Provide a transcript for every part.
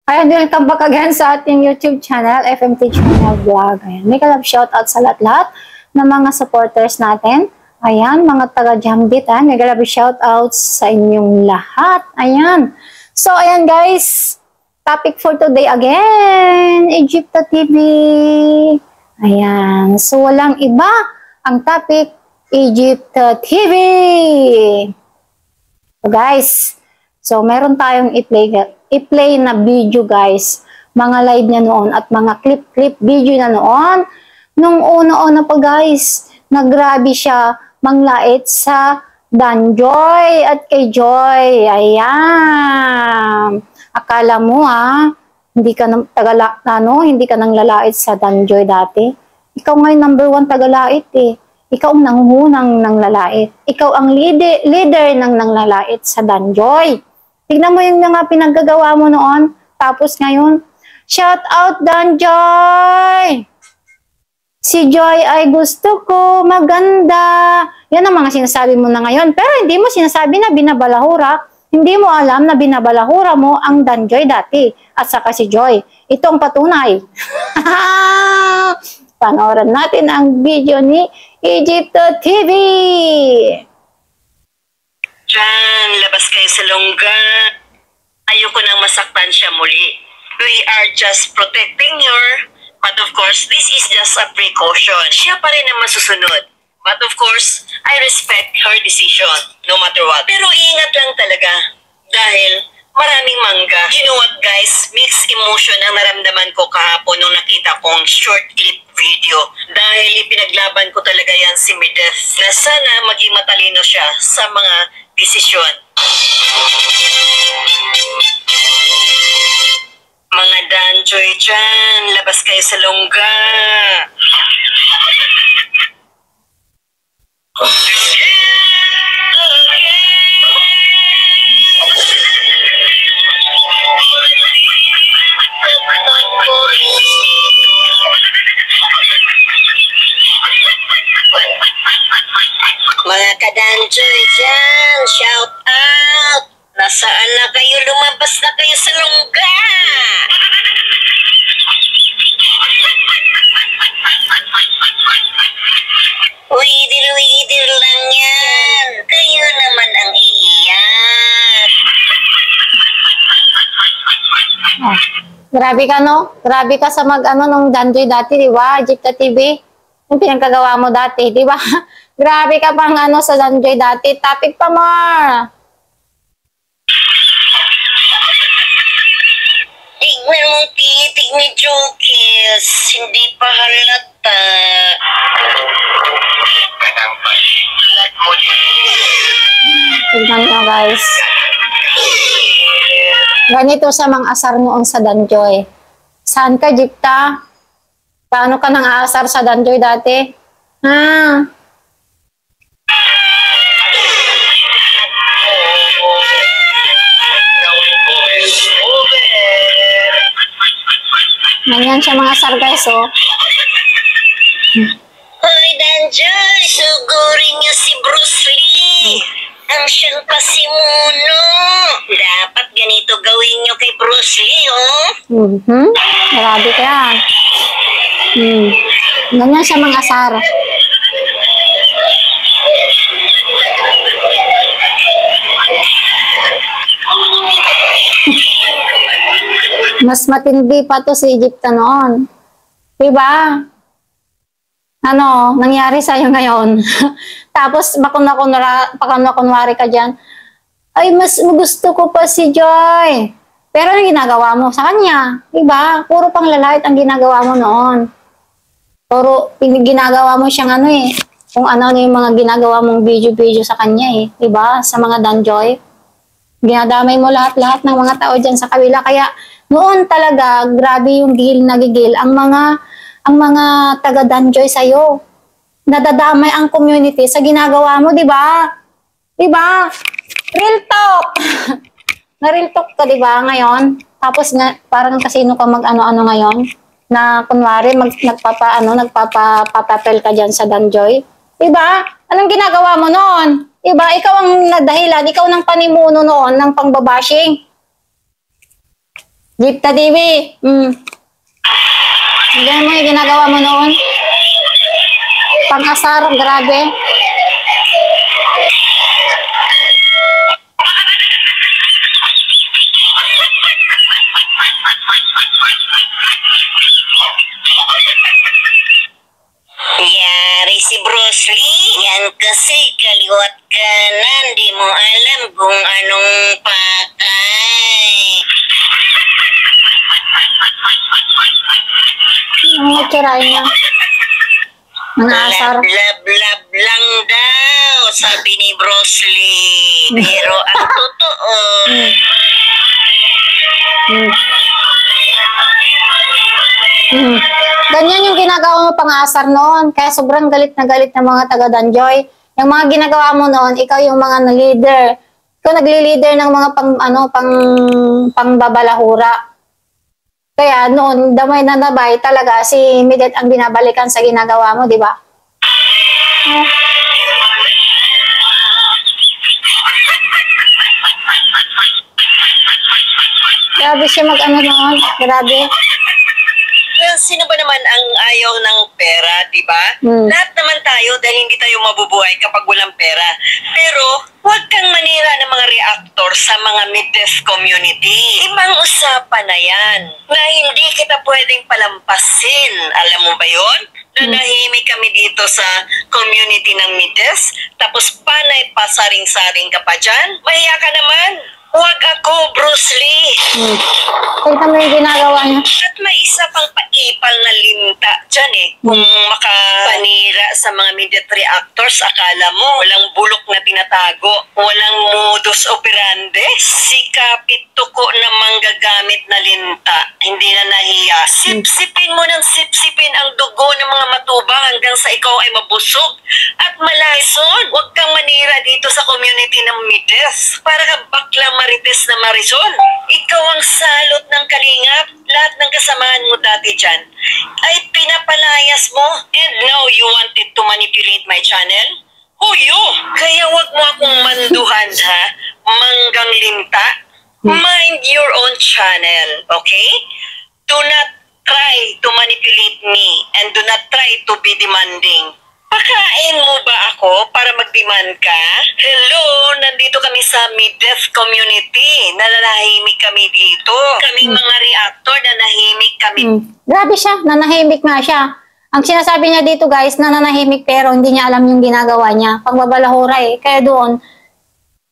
Ayan, welcome back again sa ating YouTube channel, FMT Channel Vlog. Ayan, may kalab shoutout sa lahat-lahat ng mga supporters natin. Ayan, mga taga-Jambit, may kalab shoutout sa inyong lahat. Ayan. So, ayan guys, topic for today again, Egypta TV. Ayan, so walang iba ang topic, Egypta TV. So guys, so meron tayong i-play na video guys, mga live niya noon at mga clip video na noon. Nung una-una pa guys, nagrabe siya manglait sa Danjoy at kay Joy. Ayan. Akala mo hindi ka nang hindi ka nang lalait sa Danjoy dati. Ikaw ngayon number 1 tagalait eh. Ikaw ang nangunang nang lalait. Ikaw ang leader ng nanglalait sa Danjoy. Tignan mo yung mga pinaggagawa mo noon. Tapos ngayon, shout out Danjoy! Si Joy ay gusto ko, maganda. Yan ang mga sinasabi mo na ngayon. Pero hindi mo sinasabi na binabalahura. Hindi mo alam na binabalahura mo ang Danjoy dati. At saka si Joy. Ito ang patunay. Panoorin natin ang video ni Egypta TV. Diyan, labas kayo sa longga. Ayoko nang masaktan siya muli. We are just protecting her. But of course, this is just a precaution. Siya pa rin ang masusunod. But of course, I respect her decision, no matter what. Pero ingat lang talaga. Dahil maraming mangga. You know what guys, mixed emotion ang naramdaman ko kahapon nung nakita kong short clip video. Dahil ipinaglaban ko talaga yan si Medef na sana maging matalino siya sa mga desisyon. Mga Danjoy dyan, labas kayo sa longga. Mga ka-Danjoy dyan, shout out! Nasaan na kayo? Lumabas na kayo sa longga! Widir lang yan. Kayo naman ang iiyak. Oh, grabe ka no? Grabe ka sa nung Danjoy dati, di ba? Egypta TV. Yung pinagkagawa mo dati, di ba? Grabe ka pang sa Danjoy dati. Topic pa more. Tignan mong titig ni Jokis. Hindi pa halata. Tignan nyo guys. Ganito sa mga asar noon sa Danjoy. Saan ka, Egypta? Paano ka nang aasar sa Danjoy dati? Ganyan siya mga asar guys, oh. Hoy, Danjoy, sugurin niyo si Bruce Lee. Ang siyang pasimuno. Dapat ganito gawin niyo kay Bruce Lee, oh. Grabe ka yan. Ganyan siya mga asar. Mas matindi pa to si Egypta noon. Diba? Nangyari sa'yo ngayon. Tapos, kunwari ka dyan, ay, mas gusto ko pa si Joy. Pero ang ginagawa mo sa kanya, diba? Puro pang lalait ang ginagawa mo noon. Puro ginagawa mo siyang kung ano yung mga ginagawa mong video sa kanya diba? Sa mga Danjoy. Ginadamay mo lahat-lahat ng mga tao dyan sa kabila. Kaya, noon talaga, grabe yung gigil na gigil ang mga taga-Danjoy sa'yo. Nadadamay ang community sa ginagawa mo, di ba? Di ba? Real talk! Na-real talk ka, di ba, ngayon? Tapos parang kasino ka mag-ano-ano ngayon? Na kunwari, nagpapapapel ka dyan sa Danjoy. Di ba? Anong ginagawa mo noon? Di ba? Ikaw ang nadahilan, ikaw nang panimuno noon ng pangbabashing. Jeepta TV. Ganyan mo yung ginagawa mo noon. Pang-asar, grabe. Yari si Bruce Lee. Yan kasi kaliwat kanan. Di mo alam kung anong pakay. Ang matsurain niya. Mga asar. Lab lang daw, sabi ni Bruce Lee. Pero ang totoo, Ganyan yung ginagawa mo pang-asar noon. Kaya sobrang galit na mga taga Danjoy. Yung mga ginagawa mo noon, ikaw yung mga leader. Ikaw nagli-leader ng mga pangbabalahura. Kaya noon, damay na nabay talaga si Midet ang binabalikan sa ginagawa mo, di ba? Grabe siya mag-ano noon. Grabe. well, sino ba naman ang ayaw ng pera, di ba? Lahat naman tayo dahil hindi tayo mabubuhay kapag walang pera. Pero huwag kang manira ng mga reactor sa mga mid-death community. Ibang usapan na yan na hindi kita pwedeng palampasin. Alam mo ba yon? Nanahimik kami dito sa community ng mid-death, tapos panay pasaring-saring ka pa dyan? Mahiya ka naman. Huwag ako, Bruce Lee. Tignan mo yung ginagawa niya. At may isa pang paipal na linta dyan eh. Kung makapanira sa mga immediate reactors, akala mo walang bulok na tinatago, walang modus operandi. Sikapit tuko na manggagamit na linta, hindi na nahiya. Sipsipin mo ng sipsipin ang dugo ng mga matubang hanggang sa ikaw ay mabusog at malason. Huwag kang manira dito sa community ng Mides. Para ka bakla marites na Marisol. Ikaw ang salot ng kalingap. Lahat ng kasamahan mo dati dyan ay pinapalayas mo. And now you wanted to manipulate my channel? Huyo! Kaya wag mo akong manduhan, ha? Manggang linta. Mind your own channel, okay? Do not try to manipulate me and do not try to be demanding. Pakain mo ba ako para mag-demand ka? Hello, nandito kami sa mid-death community. Nananahimik kami dito. Kaming mga reactor, nanahimik kami. Grabe siya, nanahimik nga siya. Ang sinasabi niya dito guys, nananahimik pero hindi niya alam yung ginagawa niya. Pangbabalahura eh. Kaya doon,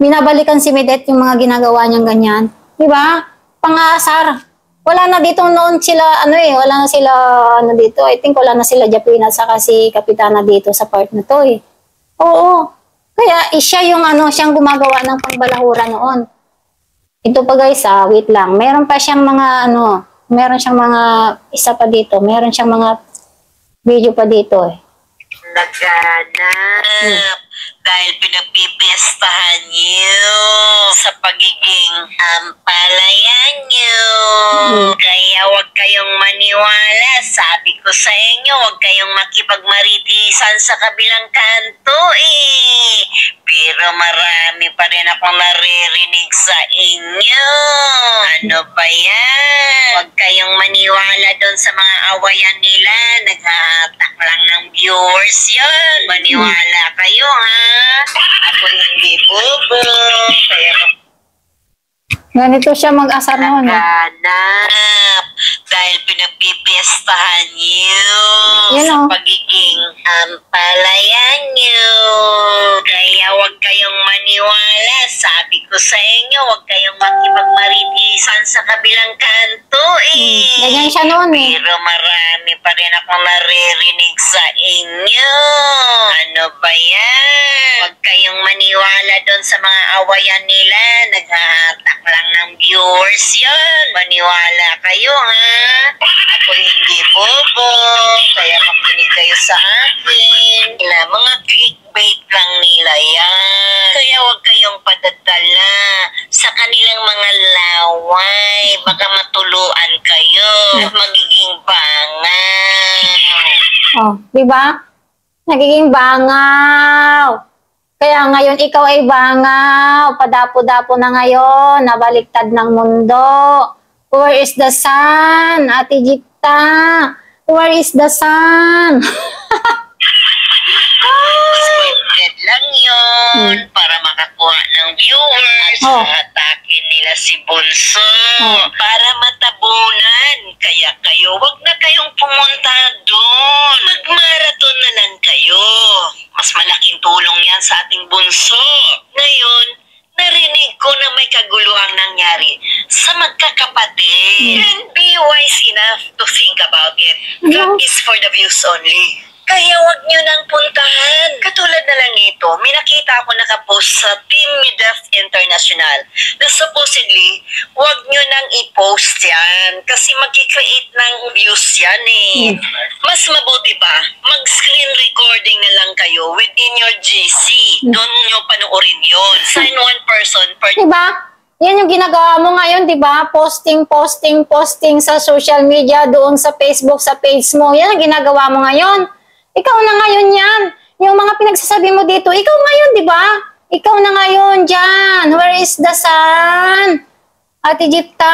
binabalikan si Midet yung mga ginagawa niyang ganyan. Diba? Pang-aasar. Wala na dito noon sila, wala na sila, dito. I think wala na sila Japina at saka si Kapitana dito sa part na to eh. Oo. Kaya siya yung siyang gumagawa ng pangbalahura noon. Ito pa guys wait lang. Meron pa siyang mga meron siyang mga isa pa dito. Meron siyang mga video pa dito eh. Naganap dahil pinagpipiestahan niyo sa pagiging ampalaya niyo. Kaya huwag kayong maniwala. Sabi ko sa inyo, huwag kayong makipagmaritisan sa kabilang kanto eh. Pero marami pa rin akong naririnig sa inyo. Ano ba yan? Huwag kayong maniwala doon sa mga awayan nila. Naghahatak lang ng viewers yun. Maniwala kayo ha. Ako hindi bobo. Kaya Ganito siya mag-asar noon eh. naganap dahil pinagpipiestahan niyo sa pagiging ampalaya niyo. Kaya huwag kayong maniwala. Sabi ko sa inyo, huwag kayong makipagmaritisan sa kabilang kanto eh. Ganyan siya noon eh. Pero marami pa rin akong naririnig sa inyo. Ano ba yan? Huwag kayong maniwala doon sa mga awayan nila. Naghahatak lang ng viewers yun. Maniwala kayo ha. Ako hindi bobo. Kaya makinig kayo sa akin. Mga clickbait lang nila yan. Kaya huwag kayong padadala sa kanilang mga laway. Baka matuluan kayo. Magiging bangaw. Oh, di ba? Nagiging bangaw. Kaya ngayon ikaw ay bangaw. Padapo-dapo na ngayon. Nabaliktad ng mundo. Where is the sun? Ate Jipta, where is the sun? Scripted lang yun para makakuha ng viewers. Oh. Atakin nila si Bunso Oh. para matabunan. Kaya kayo, wag na kayong pumunta doon. Mag-marathon na lang kayo. Mas malaking tulong yan sa ating Bunso. Ngayon, narinig ko na may kaguluhang nangyari sa magkakapatid. And be wise enough to think about it. That is for the views only. Kaya wag nyo nang puntahan. Katulad na lang ito, may nakita ako nakapost sa Team Midaf International na supposedly, wag nyo nang i-post yan kasi mag-create ng views yan eh. Mas mabuti pa, mag-screen recording na lang kayo within your GC. Doon nyo panoorin yun. Sign one person per Diba? Yan yung ginagawa mo ngayon, diba? Posting sa social media, doon sa Facebook, sa page mo. Yan ang ginagawa mo ngayon. Ikaw na ngayon yan. Yung mga pinagsasabi mo dito, ikaw ngayon, diba? Ikaw na ngayon dyan. Where is the sun? Ate Jipta,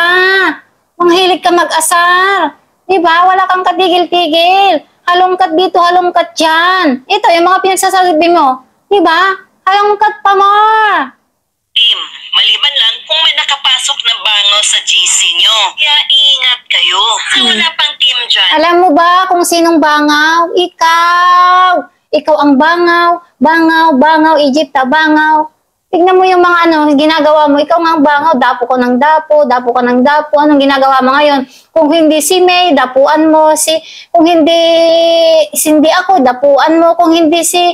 manghilig ka mag-asar. Diba? Wala kang katigil-tigil. Halongkat dito, halongkat dyan. Ito, yung mga pinagsasabi mo. Diba? Halongkat pa more. team. Maliban lang kung may nakapasok na bangaw sa GC nyo. Kaya ingat kayo. Kasi wala pang team dyan. Alam mo ba kung sinong bangaw? Ikaw! Ikaw ang bangaw, bangaw, Egypta, bangaw. Tignan mo yung mga ginagawa mo. Ikaw nga ang bangaw, dapo ka ng dapo. Anong ginagawa mo ngayon? Kung hindi si May, dapuan mo. Kung hindi ako, dapuan mo. Kung hindi si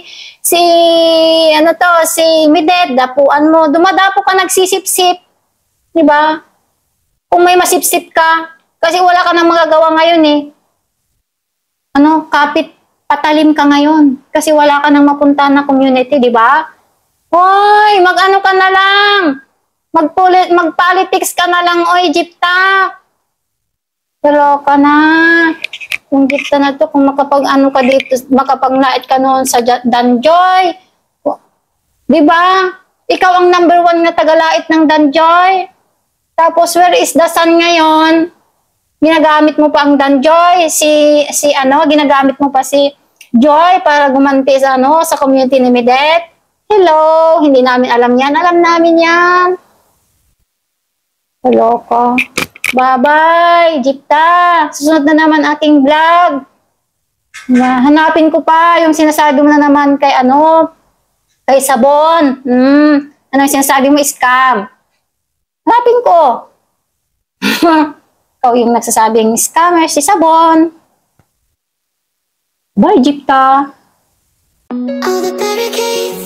Midet, dapuan mo. Dumadapo ka, nagsisip-sip. Diba? Kung may masipsip ka, kasi wala ka nang magagawa ngayon eh. Kapit patalim ka ngayon. Kasi wala ka nang mapunta na community, diba? Hoy, mag-ano ka na lang. Mag-politics ka na lang, o Egypta. Pero ka na. Yung Egypta na to, kung makapag-ano ka dito, makapag-nait ka noon sa Danjoy. Diba? Ikaw ang number 1 na tagalait ng Danjoy. Tapos, where is the sun ngayon? Ginagamit mo pa ang Danjoy. Ginagamit mo pa si Joy para gumanti sa community ni Midet. Hello, hindi namin alam yan. Alam namin yan. Hello ko. Bye-bye, Jipta. Susunod na naman aking vlog. Hanapin ko pa yung sinasabi mo na naman kay Sabon. Yung sinasabi mo, scam. Hanapin ko. Ikaw yung nagsasabing scammer, si Sabon. Bye, Jipta. All the barricades